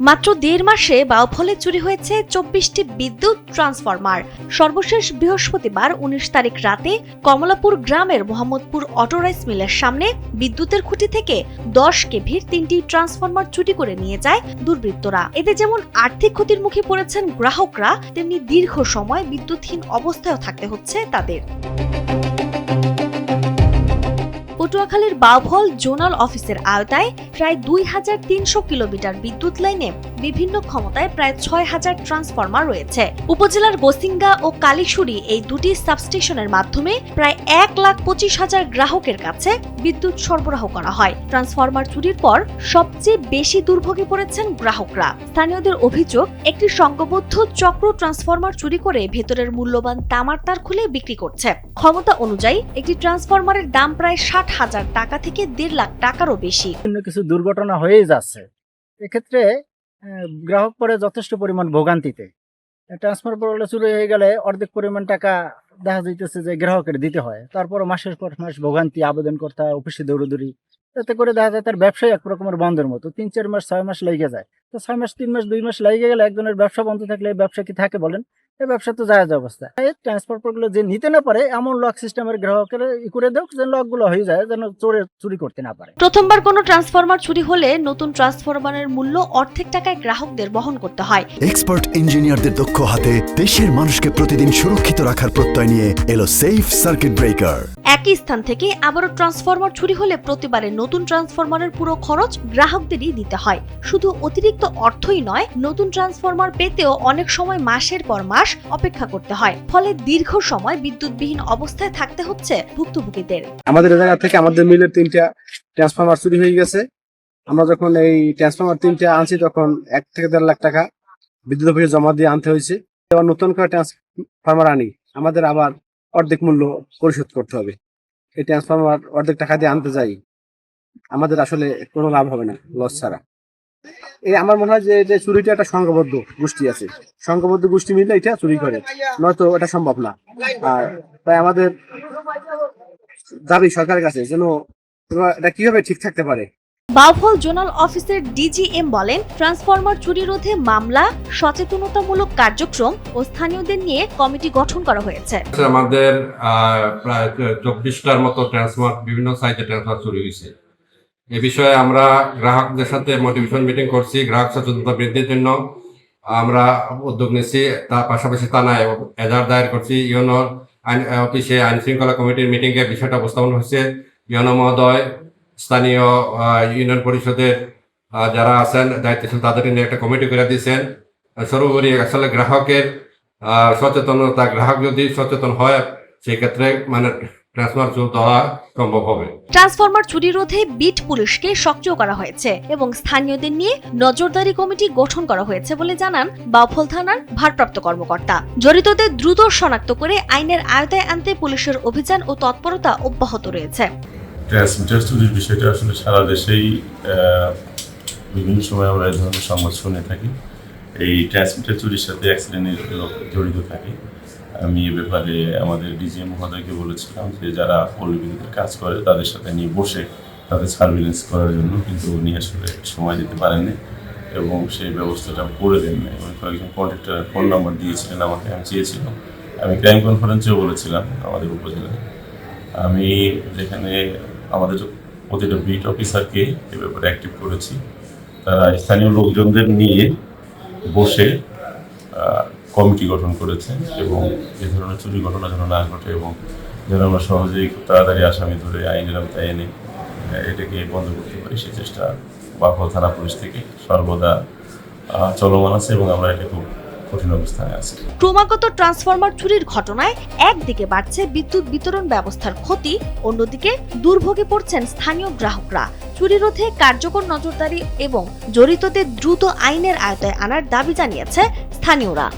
মাত্র ১.৫ মাসে বাউফলে চুরি হয়েছে ২৪টি বিদ্যুৎ ট্রান্সফরমার। সর্বশেষ বৃহস্পতিবার ১৯ তারিখ রাতে কমলাপুর গ্রামের মোহাম্মদপুর অটো রাইস মিলের সামনে বিদ্যুতের খুঁটি থেকে ১০ কেভির ৩টি ট্রান্সফরমার চুরি করে নিয়ে যায় দুর্বৃত্তরা। এতে যেমন আর্থিক ক্ষতির মুখে পড়েছেন গ্রাহকরা, তেমনি দীর্ঘ সময় বিদ্যুৎহীন অবস্থায়ও থাকতে হচ্ছে তাদের। পটুয়াখালীর বাউফল জোনাল অফিসের আওতায় প্রায় ২,৩০০ কিলোমিটার বিদ্যুৎ লাইনে বিভিন্ন ক্ষমতায় প্রায় ৬,০০০ ট্রান্সফরমার রয়েছে। উপজেলার গোসিঙ্গা ও কালীশুরি এই দুটি সাবস্টেশনের মাধ্যমে প্রায় ১,২৫,০০০ গ্রাহকের কাছে বিদ্যুৎ সরবরাহ করা হয়। ট্রান্সফরমার চুরির পর সবচেয়ে বেশি দুর্ভোগে পড়েছেন গ্রাহকরা। স্থানীয়দের অভিযোগ, একটি সংঘবদ্ধ চক্র ট্রান্সফরমার চুরি করে ভেতরের মূল্যবান তামার তার খুলে বিক্রি করছে। ক্ষমতা অনুযায়ী একটি ট্রান্সফরমারের দাম প্রায় ৬০,০০০ টাকা থেকে ১.৫ লাখ টাকারও বেশি। কিছু দুর্ঘটনা হয়েই যাচ্ছে, এক্ষেত্রে গ্রাহক পরে যথেষ্ট পরিমাণ ভোগান্তিতে। ট্রান্সফরমার চুরি হয়ে গেলে অর্ধেক পরিমাণ টাকা দেখা যাইতেছে যে গ্রাহকের দিতে হয়, তারপর মাসের পর মাস ভোগান্তি, আবেদন করতে হয়, অফিসে দৌড়দৌড়ি। এতে করে দেখা যায় তার ব্যবসায় এক রকমের বন্ধের মতো ৩-৪ মাস ৬ মাস লেগে যায়। তো ৬ মাস ৩ মাস ২ মাস লেগে গেলে একজনের ব্যবসা বন্ধ থাকলে ব্যবসা কি থাকে বলেন? এই ব্যবসা তো যায় অবস্থা। এই ট্রান্সফরমারগুলো যে নিতে না পারে এমন লক সিস্টেমের গ্রাহকের করে দেও, যে লকগুলো হয়ে যায় যেন চুরি করতে না পারে। প্রথমবার কোনো ট্রান্সফরমার চুরি হলে নতুন ট্রান্সফরমারের মূল্য অর্ধেক টাকায় গ্রাহকদের বহন করতে হয়। এক্সপার্ট ইঞ্জিনিয়ারদের দক্ষ হাতে দেশের মানুষকে প্রতিদিন সুরক্ষিত রাখার প্রত্যয় নিয়ে এলো সেফ সার্কিট ব্রেকার। একই স্থান থেকে আবারও ট্রান্সফরমার চুরি হলে প্রতিবারে নতুন ট্রান্সফরমারের পুরো খরচ গ্রাহকদেরই দিতে হয়। শুধু অতিরিক্ত অর্থই নয়, নতুন ট্রান্সফরমার পেতেও অনেক সময় মাসের পর মাস অপেক্ষা করতে হয়। ফলে দীর্ঘ সময় বিদ্যুৎবিহীন অবস্থায় থাকতে হচ্ছে ভুক্তভোগীদের। আমাদের জায়গা থেকে আমাদের মিলের 3টা ট্রান্সফরমার চুরি হয়ে গেছে। আমরা যখন এই ট্রান্সফরমার 3টা আনছি তখন ১ থেকে ১.৫ লাখ টাকা বিদ্যুৎ অফিসে জমা দিয়ে আনতে হয়েছে। এবার নতুন করে ট্রান্সফরমার আনি, আমাদের আবার অর্ধেক মূল্য পরিশোধ করতে হবে। এই ট্রান্সফরমার অর্ধেক টাকা দিয়ে আনতে যাই, আমাদের আসলে কোনো লাভ হবে না, লস ছাড়া। এই আমার মনে হয় যে এটা চুরিটা একটা সংঘবদ্ধ গোষ্ঠী আছে, সংঘবদ্ধ গোষ্ঠী মিলে এটা চুরি করে, নয়তো এটা সম্ভব না। আর তাই আমাদের দাবি সরকারের কাছে যেন এটা কিভাবে ঠিক থাকতে পারে। বাউফল জোনাল অফিসের ডিজিএম বলেন, ট্রান্সফরমার চুরি রোধে মামলা, সচেতনতামূলক কার্যক্রম ও স্থানীয়দের নিয়ে কমিটি গঠন করা হয়েছে। আমাদের প্রায় 24টার মতো ট্রান্সফরমার বিভিন্ন সাইটে ট্রান্সফার চুরি হয়েছে। এ বিষয়ে আমরা গ্রাহকদের সাথে মোটিভেশন মিটিং করছি। গ্রাহক সচেতনতা বৃদ্ধির জন্য আমরা উদ্যোগ নিচ্ছি। তার পাশাপাশি থানায় এজাহার দায়ের করছি। ইউনোর অফিসে আইন শৃঙ্খলা কমিটির মিটিংয়ে বিষয়টা উপস্থাপন হয়েছে। ইউনো মহোদয়, স্থানীয় ইউনিয়ন পরিষদের যারা আছেন দায়িত্বশীল, তাদের নিয়ে একটা কমিটি করে দিয়েছেন। সর্বোপরি আসলে গ্রাহকের সচেতনতা, গ্রাহক যদি সচেতন হয় সেক্ষেত্রে ট্রান্সফরমার চুরি হওয়া সম্ভব হবে। ট্রান্সফরমার চুরি রোধে বিট পুলিশকে সক্রিয় করা হয়েছে এবং স্থানীয়দের নিয়ে নজরদারি কমিটি গঠন করা হয়েছে বলে জানান বাউফল থানার ভারপ্রাপ্ত কর্মকর্তা। জড়িতদের দ্রুত শনাক্ত করে আইনের আওতায় আনতে পুলিশের অভিযান ও তৎপরতা অব্যাহত রয়েছে। ট্রান্সমিটার চুরির বিষয়টা আসলে সারা দেশেই বিভিন্ন সময় আমরা এই ধরনের সংবাদ শুনে থাকি। এই ট্রান্সমিটার চুরির সাথে অ্যাক্সিডেন্টের লোক জড়িত থাকে। আমি এ ব্যাপারে আমাদের ডিজিএম মহোদয়কে বলেছিলাম যে যারা পল্লী বিদ্যুতের কাজ করে তাদের সাথে নিয়ে বসে তাদের সার্ভিলেন্স করার জন্য, কিন্তু উনি আসলে সময় দিতে পারেননি এবং সেই ব্যবস্থাটা করে দেন না। এবং কয়েকজন কন্ট্রাক্টরের ফোন নাম্বার দিয়েছিলেন আমাকে, আমি চেয়েছিলাম। আমি ক্রাইম কনফারেন্সেও বলেছিলাম আমাদের উপজেলায়। আমি যেখানে আমাদের প্রতিটা বিট অফিসারকে এ ব্যাপারে অ্যাক্টিভ করেছি, তারা স্থানীয় লোকজনদের নিয়ে বসে কমিটি গঠন করেছে এবং এ ধরনের চুরি ঘটনা যেন না ঘটে এবং যেন আমরা সহজেই খুব তাড়াতাড়ি আসামি ধরে আইনের আওতায় এনে এটাকে বন্ধ করতে পারি, সেই চেষ্টা বাউফল থানা পুলিশ থেকে সর্বদা চলমান আছে এবং আমরা এটা খুব কঠিন অবস্থায় আছি। ক্রমাগত ট্রান্সফরমার চুরির ঘটনায় একদিকে বাড়ছে বিদ্যুৎ বিতরণ ব্যবস্থার ক্ষতি, অন্যদিকে দুর্ভোগে পড়ছেন স্থানীয় গ্রাহকরা। চুরি রোধে কার্যকর নজরদারি এবং জড়িতদের দ্রুত আইনের আওতায় আনার দাবি জানিয়েছে স্থানীয়রা।